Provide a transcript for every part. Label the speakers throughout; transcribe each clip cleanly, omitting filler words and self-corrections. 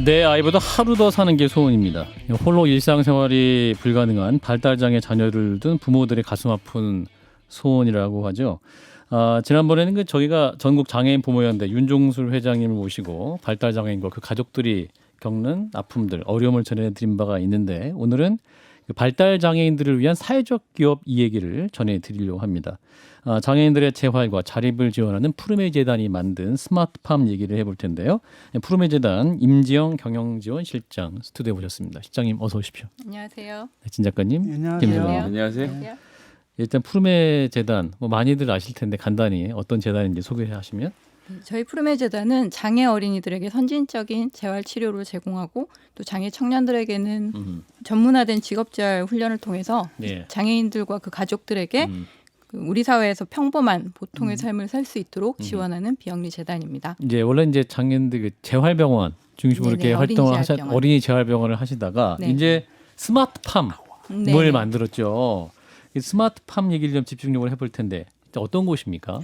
Speaker 1: 내 아이보다 하루 더 사는 게 소원입니다. 홀로 일상생활이 불가능한 발달장애 자녀를 둔 부모들의 가슴 아픈 소원이라고 하죠. 지난번에는 저희가 전국 장애인 부모연대 윤종술 회장님을 모시고 발달장애인과 그 가족들이 겪는 아픔들, 어려움을 전해드린 바가 있는데 오늘은 발달장애인들을 위한 사회적 기업 이 얘기를 전해드리려고 합니다. 장애인들의 재활과 자립을 지원하는 푸르메 재단이 만든 스마트팜 얘기를 해볼 텐데요. 푸르메 재단 임지영 경영지원실장 스튜디오에 모셨습니다. 실장님 어서 오십시오.
Speaker 2: 안녕하세요.
Speaker 1: 진 작가님,
Speaker 3: 안녕하세요.
Speaker 1: 김선영.
Speaker 4: 안녕하세요.
Speaker 1: 일단 푸르메 재단 많이들 아실 텐데 간단히 어떤 재단인지 소개하시면.
Speaker 2: 저희 푸르메 재단은 장애 어린이들에게 선진적인 재활 치료를 제공하고 또 장애 청년들에게는 전문화된 직업재활 훈련을 통해서
Speaker 1: 예.
Speaker 2: 장애인들과 그 가족들에게 그 우리 사회에서 평범한 보통의 삶을 살 수 있도록 지원하는 비영리 재단입니다.
Speaker 1: 원래 장애인들 그 재활병원 중심으로
Speaker 2: 네네,
Speaker 1: 이렇게 활동을
Speaker 2: 어린이 재활병원.
Speaker 1: 어린이 재활병원을 하시다가
Speaker 2: 네.
Speaker 1: 이제 스마트팜을
Speaker 2: 네네.
Speaker 1: 만들었죠. 이 스마트팜 얘기를 좀 집중적으로 해볼 텐데 어떤 곳입니까?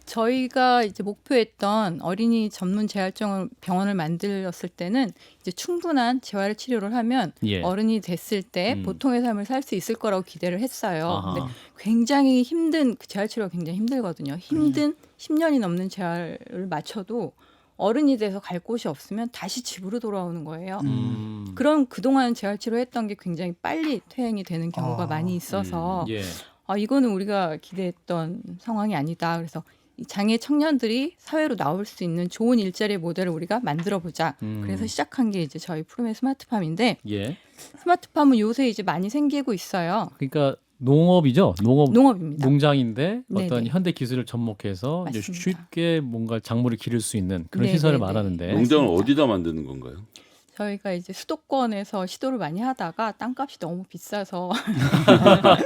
Speaker 2: 저희가 이제 목표했던 어린이 전문 재활병원을 만들었을 때는 이제 충분한 재활 치료를 하면
Speaker 1: 예.
Speaker 2: 어른이 됐을 때 보통의 삶을 살 수 있을 거라고 기대를 했어요.
Speaker 1: 아하.
Speaker 2: 근데 굉장히 힘든 재활 치료가 굉장히 힘들거든요. 힘든 10년이 넘는 재활을 마쳐도 어른이 돼서 갈 곳이 없으면 다시 집으로 돌아오는 거예요. 그럼 그동안 재활 치료했던 게 굉장히 빨리 퇴행이 되는 경우가 많이 있어서
Speaker 1: 예.
Speaker 2: 이거는 우리가 기대했던 상황이 아니다. 그래서 이 장애 청년들이 사회로 나올 수 있는 좋은 일자리 모델을 우리가 만들어 보자. 그래서 시작한 게 이제 저희 푸르메 스마트팜인데
Speaker 1: 예.
Speaker 2: 스마트팜은 요새 이제 많이 생기고 있어요.
Speaker 1: 그러니까 농업이죠.
Speaker 2: 농업입니다.
Speaker 1: 농장인데 어떤
Speaker 2: 네네.
Speaker 1: 현대 기술을 접목해서 이제
Speaker 2: 맞습니다.
Speaker 1: 쉽게 뭔가 작물을 기를 수 있는 그런
Speaker 2: 네네네.
Speaker 1: 시설을 말하는데.
Speaker 4: 농장을 어디다 만드는 건가요?
Speaker 2: 저희가 이제 수도권에서 시도를 많이 하다가 땅값이 너무 비싸서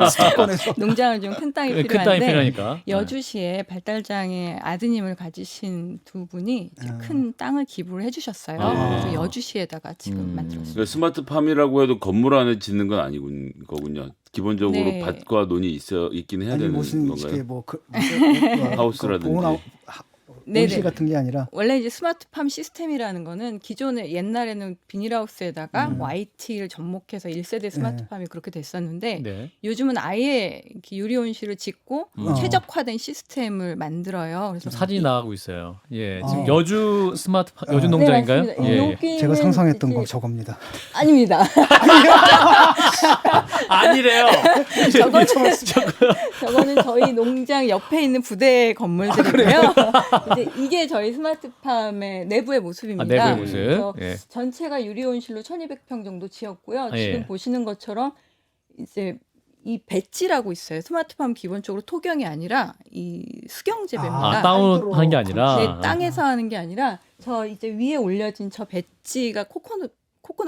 Speaker 3: 수도권에서
Speaker 2: 농장을 좀 큰 땅이
Speaker 1: 큰 땅이
Speaker 2: 필요한데
Speaker 1: 필요하니까.
Speaker 2: 여주시에 발달장애 아드님을 가지신 두 분이 이제 큰 땅을 기부를 해주셨어요. 그래서 여주시에다가 지금 만들었습니다.
Speaker 4: 그러니까 스마트팜이라고 해도 건물 안에 짓는 건 아니군 거군요. 기본적으로
Speaker 2: 네.
Speaker 4: 밭과 논이 있긴 해야
Speaker 3: 아니
Speaker 4: 되는
Speaker 3: 무슨
Speaker 4: 건가요?
Speaker 3: 이게
Speaker 4: 하우스라든지.
Speaker 3: 온실 같은 게 아니라
Speaker 2: 원래 이제 스마트팜 시스템이라는 거는 기존에 옛날에는 비닐하우스에다가 YT를 접목해서 1세대 스마트팜이 그렇게 됐었는데
Speaker 1: 네.
Speaker 2: 요즘은 아예 이렇게 유리온실을 짓고 최적화된 시스템을 만들어요. 그래서
Speaker 1: 사진이 나가고 있어요. 예. 지금
Speaker 3: 아.
Speaker 1: 여주 여주 농장인가요?
Speaker 2: 네, 맞습니다.
Speaker 1: 예.
Speaker 2: 여기는
Speaker 3: 제가 상상했던
Speaker 2: 이제-
Speaker 3: 거 저겁니다.
Speaker 2: 아닙니다.
Speaker 1: 아니래요.
Speaker 2: 저거는 저희 농장 옆에 있는 부대 건물들이고요. 이제 이게 저희 스마트팜의 내부의 모습입니다.
Speaker 1: 내부의 모습.
Speaker 2: 그래서
Speaker 1: 예.
Speaker 2: 전체가 유리온실로 1,200평 정도 지었고요.
Speaker 1: 아,
Speaker 2: 지금
Speaker 1: 예.
Speaker 2: 보시는 것처럼 이제 이 배지라고 있어요. 스마트팜 기본적으로 토경이 아니라 이 수경 재배입니다.
Speaker 1: 다운하는 게 아니라.
Speaker 2: 네, 땅에서 하는 게 아니라 저 이제 위에 올려진 저 배지가 코코넛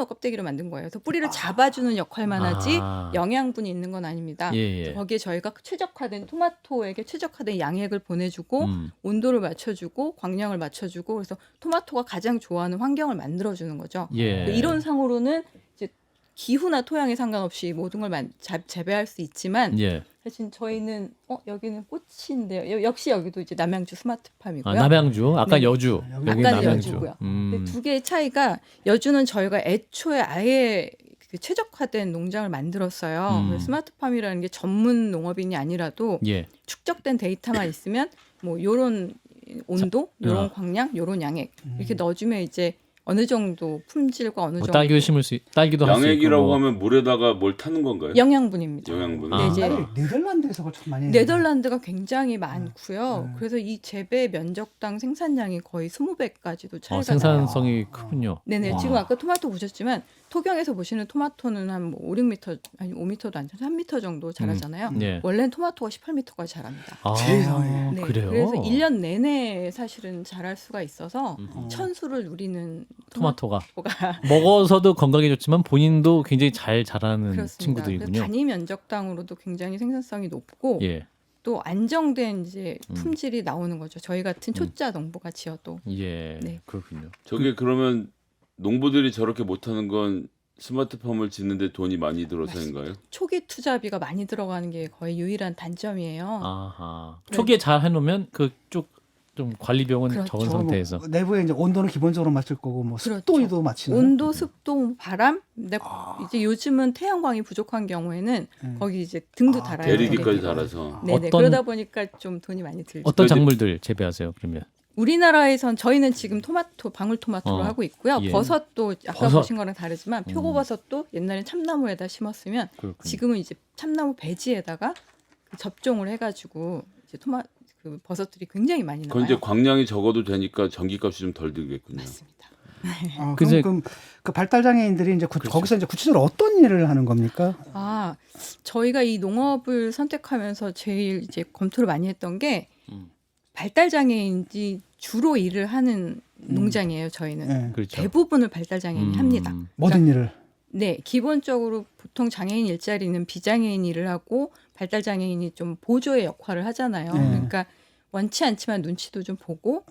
Speaker 2: 껍데기로 만든 거예요. 그래서 뿌리를 잡아주는 역할만 하지
Speaker 1: 아.
Speaker 2: 영양분이 있는 건 아닙니다.
Speaker 1: 예, 예.
Speaker 2: 거기에 저희가 최적화된 토마토에게 최적화된 양액을 보내주고 온도를 맞춰주고 광량을 맞춰주고 그래서 토마토가 가장 좋아하는 환경을 만들어주는 거죠.
Speaker 1: 예.
Speaker 2: 이론 상으로는 이제 기후나 토양에 상관없이 모든 걸 재배할 수 있지만
Speaker 1: 예.
Speaker 2: 사실 저희는 여기는 꽃인데요. 역시 여기도 이제 남양주 스마트팜이고요.
Speaker 1: 남양주. 아까
Speaker 2: 네.
Speaker 1: 여주. 여기
Speaker 2: 아까는
Speaker 1: 남양주.
Speaker 2: 여주고요. 근데 두 개의 차이가 여주는 저희가 애초에 아예 그 최적화된 농장을 만들었어요. 그래서 스마트팜이라는 게 전문 농업인이 아니라도
Speaker 1: 예.
Speaker 2: 축적된 데이터만 있으면 뭐 요런 온도, 요런 광량, 요런 양액 이렇게 넣어주면 이제 어느 정도 품질과 어느 정도
Speaker 1: 딸기도 심을 딸기도 할 수 있고.
Speaker 4: 양액이라고 하면 물에다가 뭘 타는 건가요?
Speaker 2: 영양분입니다.
Speaker 4: 영양분.
Speaker 2: 네, 이제
Speaker 3: 네덜란드에서 그걸 참 많이
Speaker 2: 네덜란드가 굉장히 많고요. 그래서 이 재배 면적당 생산량이 거의 20배까지도 차이가 나요.
Speaker 1: 생산성이 크군요.
Speaker 2: 네네.
Speaker 1: 와.
Speaker 2: 지금 아까 토마토 보셨지만 토경에서 보시는 토마토는 한 뭐 5, 6m 아니 5m도 안 차, 3m 정도 자라잖아요.
Speaker 1: 예.
Speaker 2: 원래는 토마토가 18m까지 자랍니다.
Speaker 3: 세상에.
Speaker 2: 네,
Speaker 1: 그래요?
Speaker 2: 그래서 1년 내내 사실은 자랄 수가 있어서 천수를 누리는
Speaker 1: 토마토가
Speaker 2: 토마토가
Speaker 1: 먹어서도 건강에 좋지만 본인도 굉장히 잘 자라는
Speaker 2: 그렇습니다. 그래서
Speaker 1: 친구들이군요.
Speaker 2: 단위 면적당으로도 굉장히 생산성이 높고
Speaker 1: 예.
Speaker 2: 또 안정된 이제 품질이 나오는 거죠. 저희 같은 초짜 농부가 지어도.
Speaker 1: 예.
Speaker 2: 네.
Speaker 1: 그렇군요.
Speaker 4: 저게 그러면 농부들이 저렇게 못하는 건 스마트팜을 짓는데 돈이 많이 들어서인가요?
Speaker 2: 초기 투자비가 많이 들어가는 게 거의 유일한 단점이에요.
Speaker 1: 아하.
Speaker 2: 네.
Speaker 1: 초기에 잘 해놓으면 그 쭉 좀 관리 비용은
Speaker 2: 그렇죠.
Speaker 1: 적은 상태에서.
Speaker 3: 내부에 이제 온도는 기본적으로 맞출 거고 뭐
Speaker 2: 그렇죠.
Speaker 3: 습도도 맞추는.
Speaker 2: 온도, 습도, 바람. 근데 이제 요즘은 태양광이 부족한 경우에는 거기 이제 등도 달아야
Speaker 4: LED까지
Speaker 2: 되고.
Speaker 4: 달아서.
Speaker 2: 네네.
Speaker 1: 어떤-
Speaker 2: 그러다 보니까 좀 돈이 많이 들죠.
Speaker 1: 어떤 작물들 재배하세요? 그러면
Speaker 2: 우리나라에선 저희는 지금 토마토, 방울토마토를
Speaker 1: 어,
Speaker 2: 하고 있고요.
Speaker 1: 예.
Speaker 2: 버섯도 아까
Speaker 1: 버섯.
Speaker 2: 보신 거랑 다르지만 표고버섯도 옛날엔 참나무에다 심었으면
Speaker 1: 그렇군요.
Speaker 2: 지금은 이제 참나무 배지에다가 접종을 해가지고 이제 그 버섯들이 굉장히 많이
Speaker 4: 그건
Speaker 2: 나와요.
Speaker 4: 이제 광량이 적어도 되니까 전기값이 좀 덜 들겠군요.
Speaker 2: 맞습니다.
Speaker 1: 그제-
Speaker 3: 그럼 그 발달 장애인들이 이제
Speaker 1: 그렇죠.
Speaker 3: 거기서 이제 구체적으로 어떤 일을 하는 겁니까?
Speaker 2: 아, 저희가 이 농업을 선택하면서 제일 이제 검토를 많이 했던 게 발달 장애인이 주로 일을 하는 농장이에요. 저희는
Speaker 3: 네.
Speaker 1: 그렇죠.
Speaker 2: 대부분을 발달 장애인이 합니다.
Speaker 3: 모든 일을.
Speaker 2: 네, 기본적으로 보통 장애인 일자리는 비장애인 일을 하고 발달 장애인이 좀 보조의 역할을 하잖아요.
Speaker 3: 네.
Speaker 2: 그러니까 원치 않지만 눈치도 좀 보고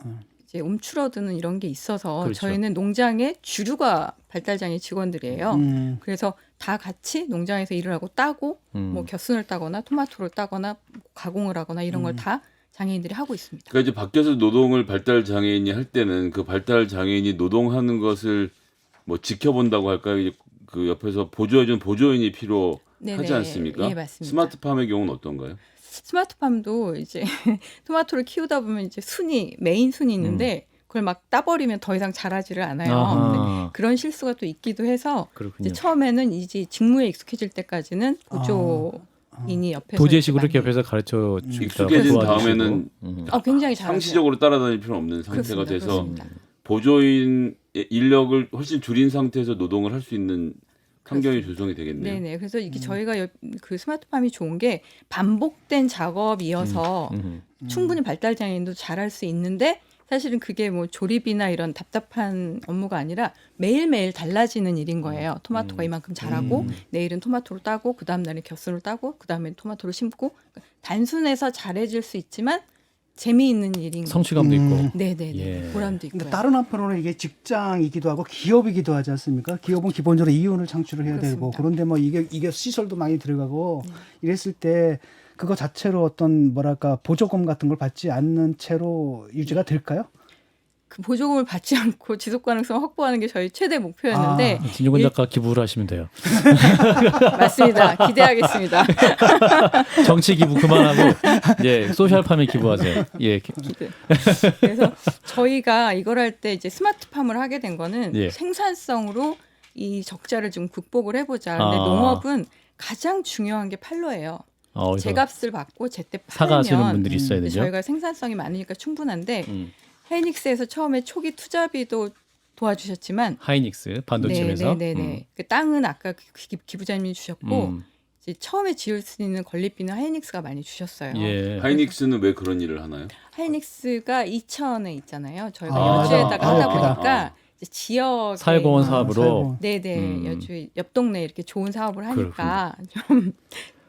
Speaker 2: 이제 움츠러드는 이런 게 있어서
Speaker 1: 그렇죠.
Speaker 2: 저희는 농장의 주류가 발달 장애 직원들이에요. 그래서 다 같이 농장에서 일을 하고 따고 뭐 겨순을 따거나 토마토를 따거나 가공을 하거나 이런 걸 다 장애인들이 하고 있습니다.
Speaker 4: 그러니까 이제 밖에서 노동을 발달 장애인이 할 때는 그 발달 장애인이 노동하는 것을 뭐 지켜본다고 할까요? 이제 그 옆에서 보조해준 보조인이 필요하지
Speaker 2: 네네.
Speaker 4: 않습니까?
Speaker 2: 예, 맞습니다.
Speaker 4: 스마트팜의 경우는 어떤가요?
Speaker 2: 스마트팜도 이제 토마토를 키우다 보면 이제 메인 순이 있는데 그걸 막 따버리면 더 이상 자라지를 않아요.
Speaker 1: 아하.
Speaker 2: 근데 그런 실수가 또 있기도 해서
Speaker 1: 그렇군요.
Speaker 2: 이제 처음에는 이제 직무에 익숙해질 때까지는 보조인이 옆에서
Speaker 1: 도제식으로 이렇게
Speaker 2: 이렇게
Speaker 1: 옆에서 가르쳐 주기도
Speaker 4: 익숙해진
Speaker 1: 하고 도와주시고.
Speaker 4: 다음에는
Speaker 2: 굉장히 잘하세요.
Speaker 4: 상시적으로 따라다닐 필요 없는 상태가
Speaker 2: 그렇습니다.
Speaker 4: 돼서
Speaker 2: 그렇습니다.
Speaker 4: 보조인 인력을 훨씬 줄인 상태에서 노동을 할 수 있는 환경이
Speaker 2: 그렇습니다.
Speaker 4: 조성이 되겠네요.
Speaker 2: 네네. 그래서 이게 저희가 그 스마트팜이 좋은 게 반복된 작업이어서 충분히 발달 장애인도 잘할 수 있는데 사실은 그게 뭐 조립이나 이런 답답한 업무가 아니라 매일매일 달라지는 일인 거예요. 토마토가 이만큼 자라고 내일은 토마토를 따고 그 다음 날에 겹수를 따고 그 다음에 토마토를 심고 단순해서 잘해질 수 있지만 재미있는 일인 거예요.
Speaker 1: 성취감도 있고.
Speaker 2: 네네네.
Speaker 1: 예.
Speaker 2: 보람도 있고요.
Speaker 3: 근데 다른 한편으로는 이게 직장이기도 하고 기업이기도 하지 않습니까? 기업은 기본적으로 이윤을 창출을 해야 되고
Speaker 2: 그렇습니다.
Speaker 3: 그런데 뭐 이게 시설도 많이 들어가고 이랬을 때 그거 자체로 어떤 뭐랄까 보조금 같은 걸 받지 않는 채로 유지가 될까요?
Speaker 2: 그 보조금을 받지 않고 지속 가능성 확보하는 게 저희 최대 목표였는데
Speaker 1: 진중권 작가 기부를 하시면 돼요.
Speaker 2: 맞습니다. 기대하겠습니다.
Speaker 1: 정치 기부 그만하고 소셜팜에 기부하세요. 예.
Speaker 2: 그래서 저희가 이걸 할 때 이제 스마트팜을 하게 된 거는
Speaker 1: 예.
Speaker 2: 생산성으로 이 적자를 좀 극복을 해보자. 근데 농업은 가장 중요한 게 판로예요. 제값을 받고 제때
Speaker 1: 사가시는
Speaker 2: 팔면
Speaker 1: 분들이 있어야 되죠.
Speaker 2: 저희가 생산성이 많으니까 충분한데 하이닉스에서 처음에 초기 투자비도 도와주셨지만
Speaker 1: 하이닉스 반도체에서
Speaker 2: 네네네. 그 땅은 아까 기부자님이 주셨고 이제 처음에 지을 수 있는 건립비는 하이닉스가 많이 주셨어요.
Speaker 1: 예.
Speaker 4: 하이닉스는 왜 그런 일을 하나요?
Speaker 2: 하이닉스가 이천에 있잖아요. 저희가
Speaker 1: 아,
Speaker 2: 여주에다가
Speaker 3: 아,
Speaker 2: 하다
Speaker 3: 옆에다.
Speaker 2: 보니까 이제 지역에
Speaker 1: 사회공헌 사업으로
Speaker 2: 네네 여주 옆 동네 이렇게 좋은 사업을 하니까 좀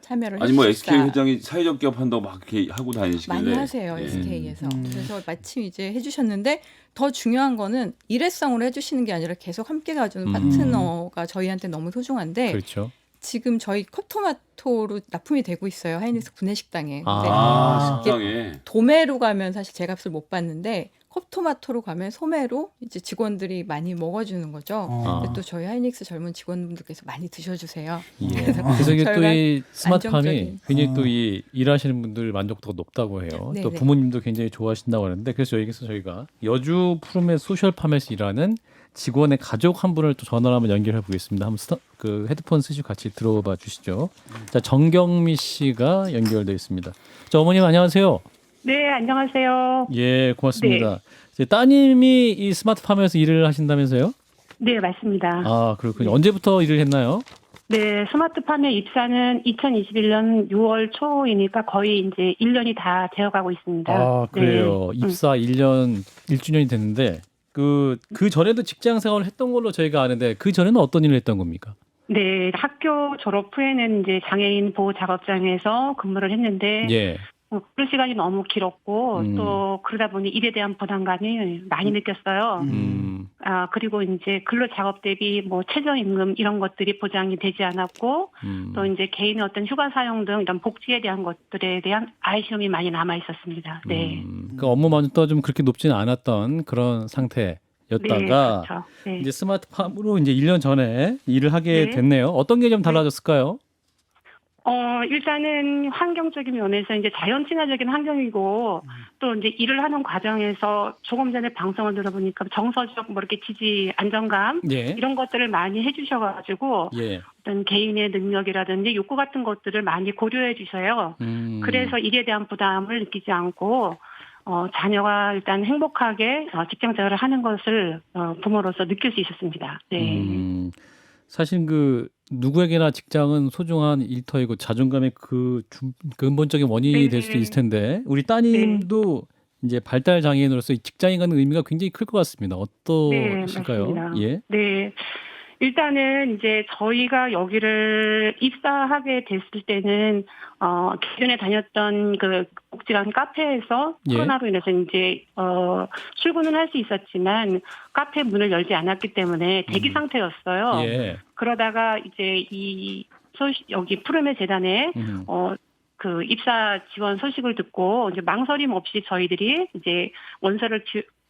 Speaker 2: 참여를
Speaker 4: 아니 뭐
Speaker 2: 해주십사.
Speaker 4: SK 회장이 사회적 기업 한다고 막 이렇게 하고 다니시길래
Speaker 2: 많이 하세요
Speaker 4: 예.
Speaker 2: SK에서. 그래서 마침 이제 해주셨는데 더 중요한 거는 일회성으로 해주시는 게 아니라 계속 함께 가주는 파트너가 저희한테 너무 소중한데
Speaker 1: 그렇죠.
Speaker 2: 지금 저희 컵토마토로 납품이 되고 있어요. 하이닉스 구내식당에. 근데
Speaker 4: 아
Speaker 2: 이게
Speaker 4: 식당에
Speaker 2: 도매로 가면 사실 제값을 못 받는데 컵토마토로 가면 소매로 이제 직원들이 많이 먹어주는 거죠. 근데 또 저희 하이닉스 젊은 직원분들께서 많이 드셔주세요.
Speaker 1: 예. 그래서 이게 또
Speaker 2: 저희가
Speaker 1: 이 스마트팜이
Speaker 2: 안정적인.
Speaker 1: 굉장히 또 이 일하시는 분들 만족도가 높다고 해요. 또
Speaker 2: 네네.
Speaker 1: 부모님도 굉장히 좋아하신다고 하는데 그래서 여기서 저희가 여주 푸르메 소셜팜에서 일하는 직원의 가족 한 분을 또 전화로 한번 연결해 보겠습니다. 한번 그 헤드폰 쓰시고 같이 들어봐 주시죠. 자, 정경미 씨가 연결되어 있습니다. 자, 어머님 안녕하세요.
Speaker 5: 네, 안녕하세요.
Speaker 1: 예, 고맙습니다. 이제 따님이 이 스마트팜에서 일을 하신다면서요?
Speaker 5: 네, 맞습니다.
Speaker 1: 아, 그렇군요. 언제부터 일을 했나요?
Speaker 5: 네, 스마트팜에 입사는 2021년 6월 초이니까 거의 이제 1년이 다 되어가고 있습니다.
Speaker 1: 아, 그래요.
Speaker 5: 네.
Speaker 1: 입사 1년 1주년이 됐는데 그 전에도 직장 생활을 했던 걸로 저희가 아는데 그 전에는 어떤 일을 했던 겁니까?
Speaker 5: 네, 학교 졸업 후에는 이제 장애인 보호 작업장에서 근무를 했는데
Speaker 1: 예.
Speaker 5: 근로 시간이 너무 길었고
Speaker 1: 음.
Speaker 5: 또 그러다 보니 일에 대한 부담감이 많이 느꼈어요. 그리고 이제 근로 작업 대비 뭐 최저임금 이런 것들이 보장이 되지 않았고 또 이제 개인의 어떤 휴가 사용 등 이런 복지에 대한 것들에 대한 아쉬움이 많이 남아 있었습니다. 네.
Speaker 1: 그 업무 만족도가 좀 그렇게 높지는 않았던 그런 상태였다가
Speaker 5: 네, 그렇죠. 네.
Speaker 1: 이제 스마트팜으로 이제 1년 전에 일을 하게
Speaker 5: 네.
Speaker 1: 됐네요. 어떤 게 좀 달라졌을까요?
Speaker 5: 일단은 환경적인 면에서 이제 자연 친화적인 환경이고 또 이제 일을 하는 과정에서 조금 전에 방송을 들어보니까 정서적 뭐 이렇게 지지 안정감
Speaker 1: 예.
Speaker 5: 이런 것들을 많이 해주셔가지고
Speaker 1: 예.
Speaker 5: 어떤 개인의 능력이라든지 욕구 같은 것들을 많이 고려해 주셔요. 그래서 일에 대한 부담을 느끼지 않고 자녀가 일단 행복하게 직장 생활을 하는 것을 부모로서 느낄 수 있었습니다. 네.
Speaker 1: 사실 그 누구에게나 직장은 소중한 일터이고 자존감의 그 근본적인 원인이
Speaker 5: 네.
Speaker 1: 될 수도 있을 텐데 우리 따님도 이제 발달 장애인으로서 이 직장에 가는 의미가 굉장히 클 것 같습니다. 어떠실까요?
Speaker 5: 맞습니다.
Speaker 1: 예.
Speaker 5: 네. 일단은 이제 저희가 여기를 입사하게 됐을 때는 기존에 다녔던 그 복지관 카페에서
Speaker 1: 예.
Speaker 5: 코로나로 인해서 이제 출근은 할 수 있었지만 카페 문을 열지 않았기 때문에 대기 상태였어요.
Speaker 1: 예.
Speaker 5: 그러다가 이제 이 여기 푸르메 재단에 그 입사 지원 소식을 듣고 이제 망설임 없이 저희들이 이제 원서를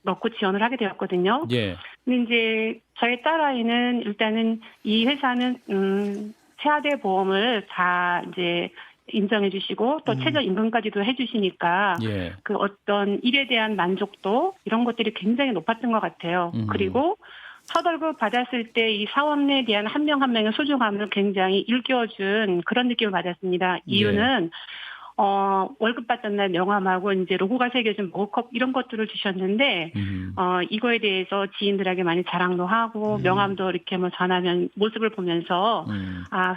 Speaker 5: 넣고 지원을 하게 되었거든요.
Speaker 1: 예.
Speaker 5: 근데 이제 저희 딸아이는 일단은 이 회사는 세아대 보험을 다 이제 인정해 주시고 또 최저임금까지도 해 주시니까
Speaker 1: 예.
Speaker 5: 그 어떤 일에 대한 만족도 이런 것들이 굉장히 높았던 것 같아요. 그리고 첫 월급 받았을 때 이 사원에 대한 한 명 한 명의 소중함을 굉장히 일깨워준 그런 느낌을 받았습니다. 이유는 월급 받던 날 명함하고 이제 로고가 새겨진 머그컵 이런 것들을 주셨는데 이거에 대해서 지인들에게 많이 자랑도 하고 명함도 이렇게 뭐 전하면 모습을 보면서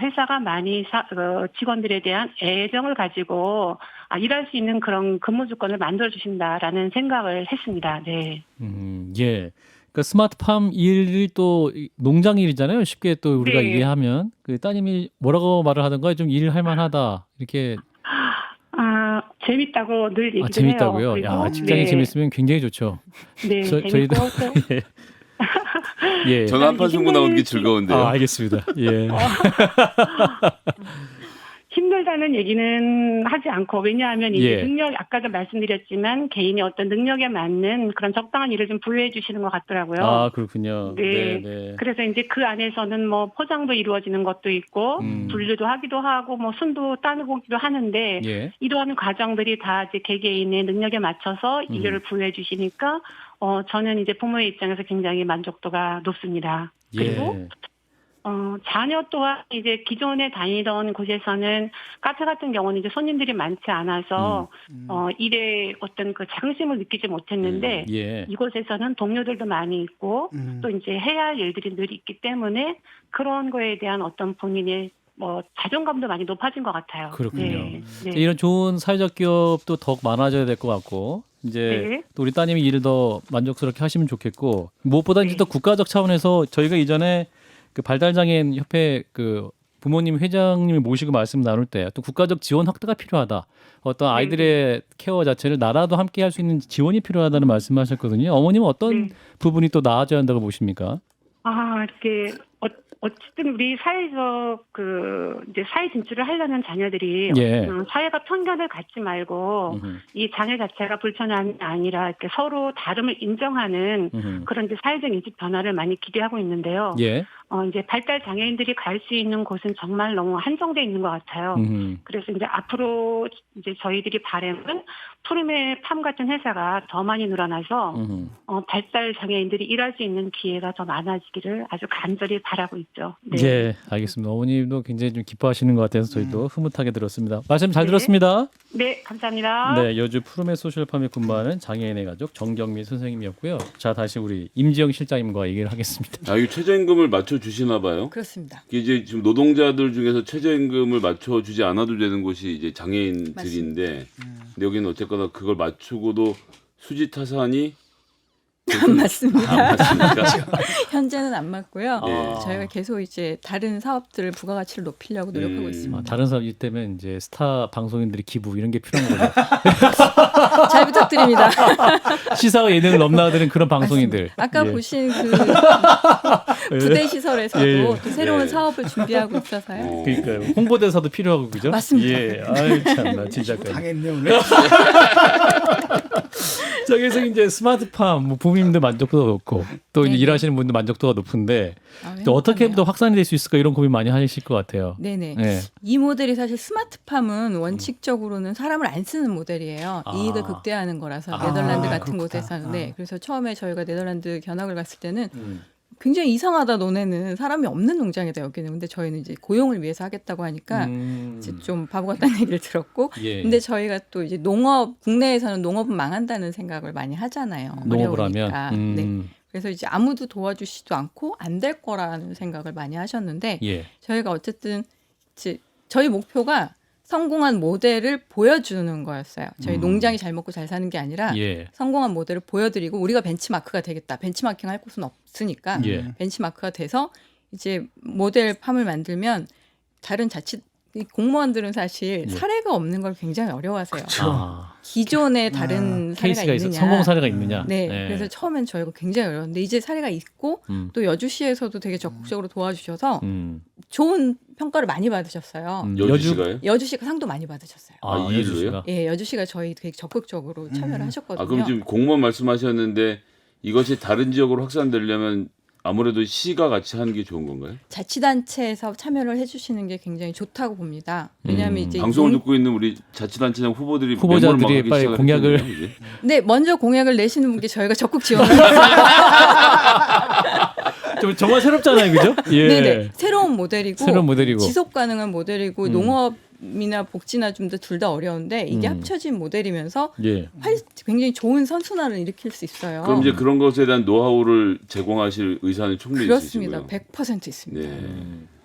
Speaker 5: 회사가 많이 직원들에 대한 애정을 가지고 일할 수 있는 그런 근무 조건을 만들어 주신다라는 생각을 했습니다. 네.
Speaker 1: 예. 그러니까 스마트팜 일이 또 농장 일이잖아요. 쉽게 또 우리가
Speaker 5: 네.
Speaker 1: 이해하면 그 따님이 뭐라고 말을 하던가 좀 일할 만하다 이렇게.
Speaker 5: 재밌다고 늘 얘기를
Speaker 1: 재밌다고요?
Speaker 5: 해요.
Speaker 1: 야, 직장이 재밌으면 굉장히 좋죠.
Speaker 5: 네,
Speaker 1: 저희도
Speaker 5: 재밌고 또
Speaker 1: 예.
Speaker 4: 전화 한판 승부 나오는 게 즐거운데요.
Speaker 1: 알겠습니다. 예.
Speaker 5: 힘들다는 얘기는 하지 않고 왜냐하면 이제
Speaker 1: 예.
Speaker 5: 능력 아까도 말씀드렸지만 개인의 어떤 능력에 맞는 그런 적당한 일을 좀 부여해 주시는 것 같더라고요.
Speaker 1: 그렇군요.
Speaker 5: 네.
Speaker 1: 네.
Speaker 5: 그래서 이제 그 안에서는 뭐 포장도 이루어지는 것도 있고 분류도 하기도 하고 뭐 순도 따보기도 하는데
Speaker 1: 예.
Speaker 5: 이러한 과정들이 다 이제 개개인의 능력에 맞춰서 일을 부여해 주시니까 저는 이제 부모의 입장에서 굉장히 만족도가 높습니다. 그리고
Speaker 1: 예.
Speaker 5: 자녀 또한 이제 기존에 다니던 곳에서는 카페 같은 경우는 이제 손님들이 많지 않아서 일에 어떤 그 자긍심을 느끼지 못했는데
Speaker 1: 예.
Speaker 5: 이곳에서는 동료들도 많이 있고 또 이제 해야 할 일들이 늘 있기 때문에 그런 거에 대한 어떤 본인의 자존감도 많이 높아진 것 같아요.
Speaker 1: 그렇군요.
Speaker 5: 네. 네.
Speaker 1: 이런 좋은 사회적 기업도 더욱 많아져야 될 것 같고 이제
Speaker 5: 네.
Speaker 1: 또 우리 따님이 일을 더 만족스럽게 하시면 좋겠고 무엇보다 이제
Speaker 5: 네.
Speaker 1: 또 국가적 차원에서 저희가 이전에 그 발달장애인 협회 그 부모님 회장님을 모시고 말씀 나눌 때 또 국가적 지원 확대가 필요하다. 어떤 아이들의 케어 자체를 나라도 함께 할 수 있는 지원이 필요하다는 말씀하셨거든요. 어머님은 어떤 부분이 또 나아져야 한다고 보십니까?
Speaker 5: 이렇게 어쨌든 우리 사회적 이제 사회 진출을 하려는 자녀들이
Speaker 1: 예.
Speaker 5: 사회가 편견을 갖지 말고 이 장애 자체가 불편함이 아니라 이렇게 서로 다름을 인정하는 그런 이제 사회적 인식 변화를 많이 기대하고 있는데요.
Speaker 1: 예.
Speaker 5: 이제 발달 장애인들이 갈 수 있는 곳은 정말 너무 한정돼 있는 것 같아요. 그래서 이제 앞으로 이제 저희들이 바람은 푸르메 팜 같은 회사가 더 많이 늘어나서 발달 장애인들이 일할 수 있는 기회가 더 많아지기를 아주 간절히 바라고 있죠. 네.
Speaker 1: 예, 알겠습니다. 어머님도 굉장히 좀 기뻐하시는 것 같아서 저희도 흐뭇하게 들었습니다. 말씀 잘
Speaker 5: 네.
Speaker 1: 들었습니다.
Speaker 5: 네, 감사합니다.
Speaker 1: 네, 여주 푸르메 소셜팜에 근무하는 장애인의 가족 정경미 선생님이었고요. 자, 다시 우리 임지영 실장님과 얘기를 하겠습니다.
Speaker 4: 이 최저임금을 맞춰 주시나 봐요.
Speaker 2: 그렇습니다.
Speaker 4: 이제 지금 노동자들 중에서 최저임금을 맞춰 주지 않아도 되는 곳이 이제 장애인들인데 근데 여기는 어쨌거나 그걸 맞추고도 수지 타산이
Speaker 2: 안 맞습니다.
Speaker 4: 안 맞습니까?
Speaker 2: 현재는 안 맞고요.
Speaker 4: 예.
Speaker 2: 저희가 계속 이제 다른 사업들을 부가가치를 높이려고 노력하고 있습니다.
Speaker 1: 다른 사업 이때면 이제 스타 방송인들이 기부 이런 게 필요한 거죠.
Speaker 2: 잘 부탁드립니다.
Speaker 1: 시사와 예능을 넘나드는 그런 방송인들.
Speaker 2: 아까
Speaker 1: 예.
Speaker 2: 보신 그 부대 시설에서도
Speaker 1: 예.
Speaker 2: 또 새로운
Speaker 4: 예.
Speaker 2: 사업을 준비하고 있어서요.
Speaker 1: 그러니까요. 홍보대사도 필요하고 그죠?
Speaker 2: 맞습니다.
Speaker 1: 예. 아유 참나 진짜.
Speaker 3: 당했네 오늘.
Speaker 1: 저기서 이제 스마트팜 뭐 부모님들 만족도가 높고 또 이제
Speaker 2: 네네.
Speaker 1: 일하시는 분들 만족도가 높은데
Speaker 2: 아,
Speaker 1: 또 어떻게
Speaker 2: 행복하네요.
Speaker 1: 더 확산이 될 수 있을까 이런 고민 많이 하실 것 같아요.
Speaker 2: 네네.
Speaker 1: 네.
Speaker 2: 이 모델이 사실 스마트팜은 원칙적으로는 사람을 안 쓰는 모델이에요.
Speaker 1: 아.
Speaker 2: 이익을 극대화하는 거라서
Speaker 1: 아,
Speaker 2: 네덜란드 같은
Speaker 3: 그렇구나.
Speaker 2: 곳에서는. 네. 그래서 처음에 저희가 네덜란드 견학을 갔을 때는
Speaker 1: 음.
Speaker 2: 굉장히 이상하다 너네는 사람이 없는 농장이다 여기는. 근데 저희는 이제 고용을 위해서 하겠다고 하니까 이제 좀 바보 같다는 얘기를 들었고.
Speaker 1: 예.
Speaker 2: 근데 저희가 또 이제 농업 국내에서는 농업은 망한다는 생각을 많이 하잖아요.
Speaker 1: 농업을
Speaker 2: 어려우니까.
Speaker 1: 하면
Speaker 2: 네. 그래서 이제 아무도 도와주시지도 않고 안 될 거라는 생각을 많이 하셨는데
Speaker 1: 예.
Speaker 2: 저희가 어쨌든 이제 저희 목표가 성공한 모델을 보여주는 거였어요. 저희 농장이 잘 먹고 잘 사는 게 아니라
Speaker 1: 예.
Speaker 2: 성공한 모델을 보여드리고 우리가 벤치마크가 되겠다. 벤치마킹 할 곳은 없으니까
Speaker 1: 예.
Speaker 2: 벤치마크가 돼서 이제 모델 팜을 만들면 다른 자칫 이 공무원들은 사실
Speaker 1: 예.
Speaker 2: 사례가 없는 걸 굉장히 어려워하세요.
Speaker 1: 아,
Speaker 2: 기존에 다른 사례가
Speaker 1: 케이스가 있어
Speaker 2: 있느냐.
Speaker 1: 성공 사례가 있느냐.
Speaker 2: 네,
Speaker 1: 예.
Speaker 2: 그래서 처음엔 저희가 굉장히 어려웠는데 이제 사례가 있고 또 여주시에서도 되게 적극적으로 도와주셔서 좋은 평가를 많이 받으셨어요.
Speaker 4: 여주시가요?
Speaker 2: 여주시가 상도 많이 받으셨어요.
Speaker 4: 아, 이 일로요?
Speaker 2: 예, 여주시가 저희 되게 적극적으로 참여를 하셨거든요.
Speaker 4: 아, 그럼 지금 공무원 말씀하셨는데 이것이 다른 지역으로 확산되려면 아무래도 시가 같이 하는 게 좋은 건가요?
Speaker 2: 자치단체에서 참여를 해주시는 게 굉장히 좋다고 봅니다. 왜냐하면 이제
Speaker 4: 방송을 듣고 있는 우리 자치단체장 후보들이
Speaker 1: 후보자들이
Speaker 4: 메모를 막 하기
Speaker 1: 빨리 공약을
Speaker 4: 시작했겠네요, 이제.
Speaker 2: 네, 먼저 공약을 내시는 분께 저희가 적극 지원을 했습니다.
Speaker 1: 좀 정말 새롭잖아요, 그죠? 예.
Speaker 2: 네네, 새로운 모델이고,
Speaker 1: 새로운 모델이고.
Speaker 2: 지속 가능한 모델이고 농업이나 복지나 좀 더 둘 다 어려운데 이게 합쳐진 모델이면서
Speaker 1: 예.
Speaker 2: 굉장히 좋은 선순환을 일으킬 수 있어요.
Speaker 4: 그럼 이제 그런 것에 대한 노하우를 제공하실 의사는 충분히
Speaker 2: 그렇습니다.
Speaker 4: 있으시고요.
Speaker 2: 100% 있습니다.
Speaker 4: 네.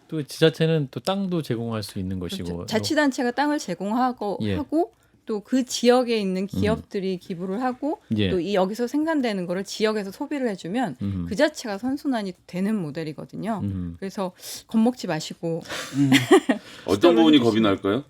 Speaker 1: 또 지자체는 또 땅도 제공할 수 있는 것이고.
Speaker 2: 그렇죠. 자치단체가 땅을 제공하고
Speaker 1: 예.
Speaker 2: 하고 또 그 지역에 있는 기업들이 기부를 하고
Speaker 1: 예.
Speaker 2: 또 이 여기서 생산되는 거를 지역에서 소비를 해주면 그 자체가 선순환이 되는 모델이거든요. 그래서 겁먹지 마시고
Speaker 4: 어떤 부분이 겁이 날까요?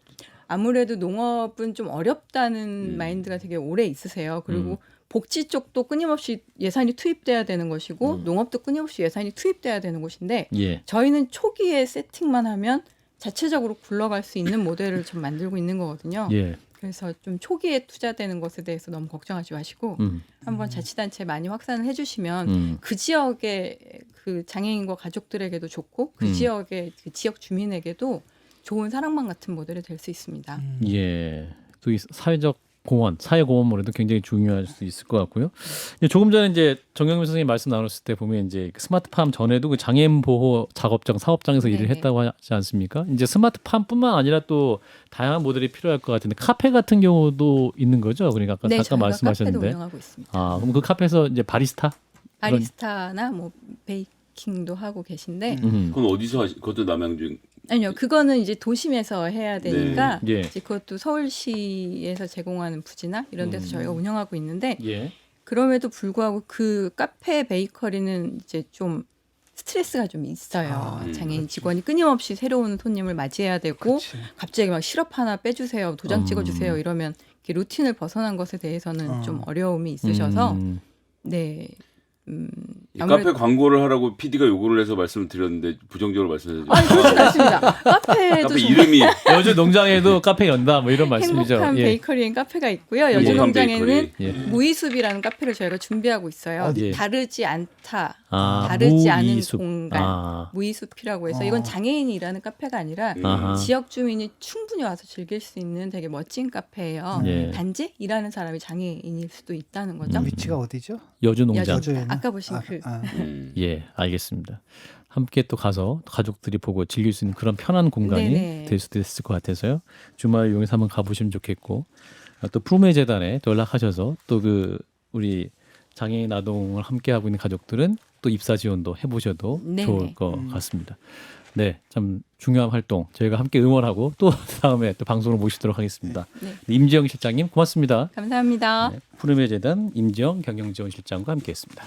Speaker 2: 아무래도 농업은 좀 어렵다는 마인드가 되게 오래 있으세요. 그리고 복지 쪽도 끊임없이 예산이 투입돼야 되는 것이고 농업도 끊임없이 예산이 투입돼야 되는 곳인데
Speaker 1: 예.
Speaker 2: 저희는 초기에 세팅만 하면 자체적으로 굴러갈 수 있는 모델을 좀 만들고 있는 거거든요.
Speaker 1: 예.
Speaker 2: 그래서 좀 초기에 투자되는 것에 대해서 너무 걱정하지 마시고 한번 자치단체 많이 확산을 해주시면 그 지역의 그 장애인과 가족들에게도 좋고 그 지역의 그 지역 주민에게도 좋은 사랑방 같은 모델이 될 수 있습니다.
Speaker 1: 예. 또 이 사회적 공헌, 사회공헌물에도 굉장히 중요할 수 있을 것 같고요. 이제 조금 전에 이제 정경민 선생님 말씀 나눴을 때 보면 이제 그 스마트팜 전에도 그 장애인 보호 작업장, 사업장에서 일을
Speaker 2: 네네.
Speaker 1: 했다고 하지 않습니까? 이제 스마트팜뿐만 아니라 또 다양한 모델이 필요할 것 같은데 카페 같은 경우도 있는 거죠. 그러니까 아까
Speaker 2: 네,
Speaker 1: 잠깐
Speaker 2: 저희가
Speaker 1: 말씀하셨는데.
Speaker 2: 카페도 운영하고 있습니다.
Speaker 1: 아, 그럼 그 카페에서 이제 바리스타?
Speaker 2: 바리스타나 뭐 베이킹도 하고 계신데
Speaker 4: 그건 어디서 그것도 남양주.
Speaker 2: 아니요, 그거는 이제 도심에서 해야 되니까
Speaker 1: 네. 예.
Speaker 2: 이제 그것도 서울시에서 제공하는 부지나 이런 데서 저희가 운영하고 있는데
Speaker 1: 예.
Speaker 2: 그럼에도 불구하고 그 카페 베이커리는 이제 좀 스트레스가 좀 있어요. 장애인 직원이 끊임없이 새로운 손님을 맞이해야 되고
Speaker 3: 그치.
Speaker 2: 갑자기 막 시럽 하나 빼주세요, 도장 찍어주세요 이러면 이렇게 루틴을 벗어난 것에 대해서는 좀 어려움이 있으셔서 네.
Speaker 4: 이 카페 광고를 하라고 PD가 요구를 해서 말씀을 드렸는데 부정적으로 말씀해 주세요.
Speaker 2: 아니 그렇지 않습니다. 카페에도
Speaker 4: 카페
Speaker 2: 좀
Speaker 4: 이름이
Speaker 1: 여주 농장에도 카페 연다 뭐 이런 말씀이죠.
Speaker 2: 행복한
Speaker 1: 예.
Speaker 2: 베이커리인 카페가 있고요. 여주
Speaker 4: 행복한
Speaker 2: 농장에는
Speaker 4: 베이커리.
Speaker 1: 예.
Speaker 2: 무이숲이라는 카페를 저희가 준비하고 있어요.
Speaker 1: 예.
Speaker 2: 다르지 않다,
Speaker 1: 아,
Speaker 2: 다르지 않은
Speaker 1: 무이숲.
Speaker 2: 공간,
Speaker 1: 아.
Speaker 2: 무이숲이라고 해서 이건 장애인이 일하는 카페가 아니라
Speaker 1: 아하.
Speaker 2: 지역 주민이 충분히 와서 즐길 수 있는 되게 멋진 카페예요.
Speaker 1: 예.
Speaker 2: 단지 일하는 사람이 장애인일 수도 있다는 거죠.
Speaker 3: 위치가 어디죠?
Speaker 1: 여주 농장.
Speaker 2: 여주.
Speaker 3: 여주에는?
Speaker 2: 아까 보신 그
Speaker 1: 예, 알겠습니다. 함께 또 가서 가족들이 보고 즐길 수 있는 그런 편한 공간이
Speaker 2: 네네.
Speaker 1: 될 수도 있을 것 같아서요. 주말 이용해서 한번 가보시면 좋겠고 또 프로메 재단에 또 연락하셔서 또 그 우리 장애인 아동을 함께 하고 있는 가족들은 또 입사 지원도 해보셔도
Speaker 2: 네네.
Speaker 1: 좋을 것 같습니다. 네, 참 중요한 활동 저희가 함께 응원하고 또 다음에 또 방송으로 모시도록 하겠습니다.
Speaker 2: 네.
Speaker 1: 임지영 실장님 고맙습니다.
Speaker 2: 감사합니다.
Speaker 1: 네, 푸르메 재단 임지영 경영지원실장과 함께했습니다.